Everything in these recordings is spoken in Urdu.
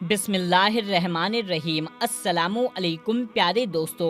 بسم اللہ الرحمن الرحیم۔ السلام علیکم پیارے دوستو،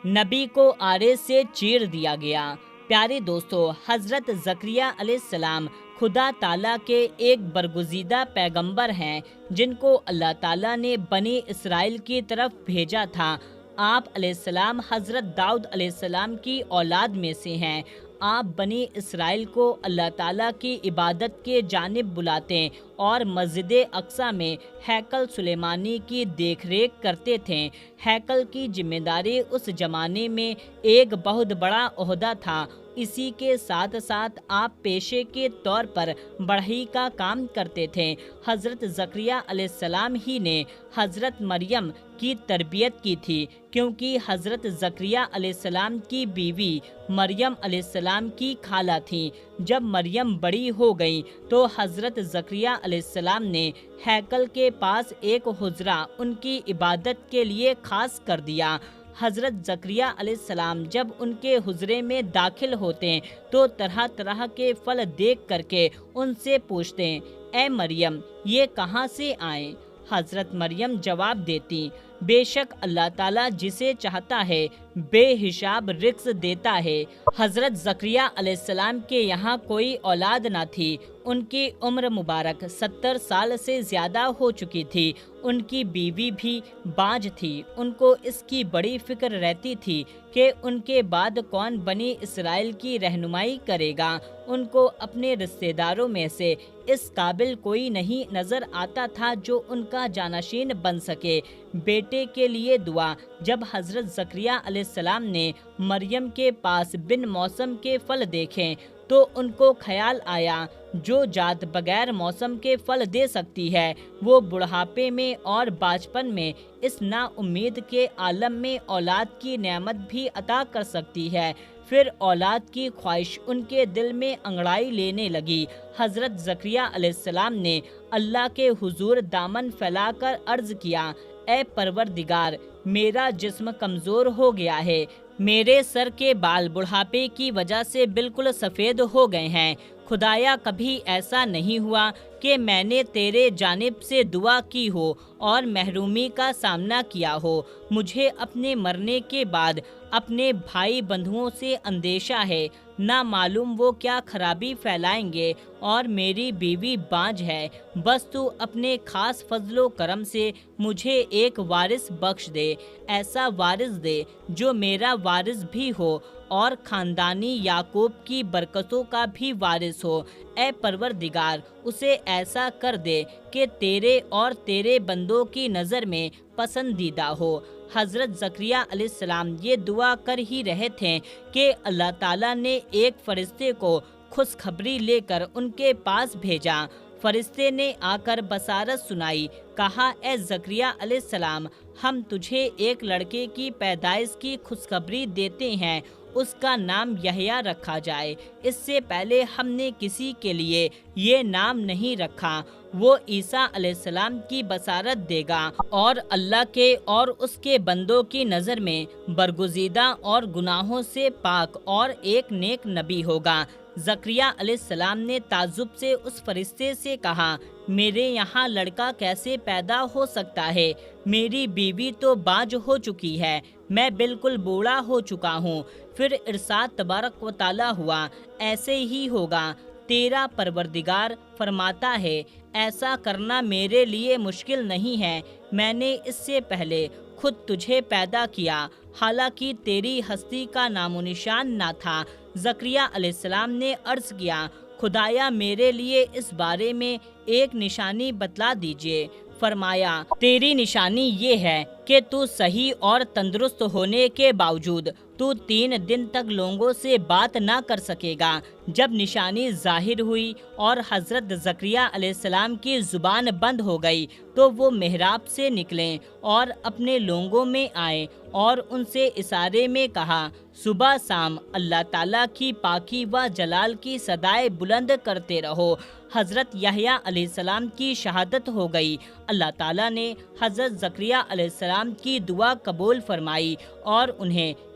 نبی کو آرے سے چیر دیا گیا۔ پیارے دوستو، حضرت زکریا علیہ السلام خدا تعالیٰ کے ایک برگزیدہ پیغمبر ہیں جن کو اللہ تعالیٰ نے بنی اسرائیل کی طرف بھیجا تھا۔ آپ علیہ السلام حضرت داؤد علیہ السلام کی اولاد میں سے ہیں۔ آپ بنی اسرائیل کو اللہ تعالیٰ کی عبادت کے جانب بلاتے اور مسجد اقصیٰ میں ہیکل سلیمانی کی دیکھ ریکھ کرتے تھے۔ ہیکل کی ذمہ داری اس زمانے میں ایک بہت بڑا عہدہ تھا۔ اسی کے ساتھ ساتھ آپ پیشے کے طور پر بڑھئی کا کام کرتے تھے۔ حضرت زکریا علیہ السلام ہی نے حضرت مریم کی تربیت کی تھی، کیونکہ حضرت زکریا علیہ السلام کی بیوی مریم علیہ السلام کی خالہ تھیں۔ جب مریم بڑی ہو گئی تو حضرت زکریا علیہ السلام نے ہیکل کے پاس ایک حجرہ ان کی عبادت کے لیے خاص کر دیا۔ حضرت زکریا علیہ السلام جب ان کے حجرے میں داخل ہوتے تو طرح طرح کے پھل دیکھ کر کے ان سے پوچھتے، اے مریم، یہ کہاں سے آئیں؟ حضرت مریم جواب دیتی، بے شک اللہ تعالیٰ جسے چاہتا ہے بے حساب رزق دیتا ہے۔ حضرت زکریا علیہ السلام کے یہاں کوئی اولاد نہ تھی۔ ان کی عمر مبارک 70 سال سے زیادہ ہو چکی تھی۔ ان کی بیوی بھی بانجھ تھی۔ ان کو اس کی بڑی فکر رہتی تھی کہ ان کے بعد کون بنی اسرائیل کی رہنمائی کرے گا۔ ان کو اپنے رشتہ داروں میں سے اس قابل کوئی نہیں نظر آتا تھا جو ان کا جانشین بن سکے۔ بیٹے کے لیے دعا۔ جب حضرت زکریا علیہ السلام نے مریم کے پاس بن موسم کے پھل دیکھے تو ان کو خیال آیا، جو ذات بغیر موسم کے پھل دے سکتی ہے وہ بڑھاپے میں اور باجپن میں اس نا امید کے عالم میں اولاد کی نعمت بھی عطا کر سکتی ہے۔ پھر اولاد کی خواہش ان کے دل میں انگڑائی لینے لگی۔ حضرت زکریا علیہ السلام نے اللہ کے حضور دامن پھیلا کر عرض کیا، اے پروردگار، میرا جسم کمزور ہو گیا ہے، میرے سر کے بال بڑھاپے کی وجہ سے بالکل سفید ہو گئے ہیں۔ خدایا، کبھی ایسا نہیں ہوا کہ میں نے تیرے جانب سے دعا کی ہو اور محرومی کا سامنا کیا ہو۔ مجھے اپنے مرنے کے بعد اپنے بھائی بندھوؤں سے اندیشہ ہے، نہ معلوم وہ کیا خرابی پھیلائیں گے، اور میری بیوی بانجھ ہے۔ بس تو اپنے خاص فضل و کرم سے مجھے ایک وارث بخش دے، ایسا وارث دے جو میرا وارث بھی ہو اور خاندانی یعقوب کی برکتوں کا بھی وارث ہو۔ اے پروردگار، اسے ایسا کر دے کہ تیرے اور تیرے بندوں کی نظر میں پسندیدہ ہو۔ حضرت زکریا علیہ السلام یہ دعا کر ہی رہے تھے کہ اللہ تعالیٰ نے ایک فرشتے کو خوشخبری لے کر ان کے پاس بھیجا۔ فرشتے نے آ کر بشارت سنائی، کہا، اے زکریا علیہ السلام، ہم تجھے ایک لڑکے کی پیدائش کی خوشخبری دیتے ہیں، اس کا نام یحییٰ رکھا جائے۔ اس سے پہلے ہم نے کسی کے لیے یہ نام نہیں رکھا۔ وہ عیسیٰ علیہ السلام کی بشارت دے گا اور اللہ کے اور اس کے بندوں کی نظر میں برگزیدہ اور گناہوں سے پاک اور ایک نیک نبی ہوگا۔ زکریا علیہ السلام نے تعجب سے اس فرشتے سے کہا، میرے یہاں لڑکا کیسے پیدا ہو سکتا ہے؟ میری بیوی تو بانجھ ہو چکی ہے، میں بالکل بوڑھا ہو چکا ہوں۔ پھر ارشاد تبارک و تعالیٰ ہوا، ایسے ہی ہوگا، تیرا پروردگار فرماتا ہے، ایسا کرنا میرے لیے مشکل نہیں ہے، میں نے اس سے پہلے خود تجھے پیدا کیا، حالانکہ تیری ہستی کا نام و نشان نہ تھا۔ زکریا علیہ السلام نے عرض کیا، خدایا، میرے لیے اس بارے میں ایک نشانی بتلا دیجیے۔ فرمایا، تیری نشانی یہ ہے کہ تو صحیح اور تندرست ہونے کے باوجود تو 3 دن تک لوگوں سے بات نہ کر سکے گا۔ جب نشانی ظاہر ہوئی اور حضرت زکریا علیہ السلام کی زبان بند ہو گئی تو وہ محراب سے نکلے اور اپنے لوگوں میں آئے اور ان سے اشارے میں کہا، صبح شام اللہ تعالیٰ کی پاکی و جلال کی صدائے بلند کرتے رہو۔ حضرت یحییٰ علیہ السلام کی شہادت ہو گئی۔ اللہ تعالیٰ نے حضرت زکریا علیہ السلام کی دعا قبول فرمائی اور انہیں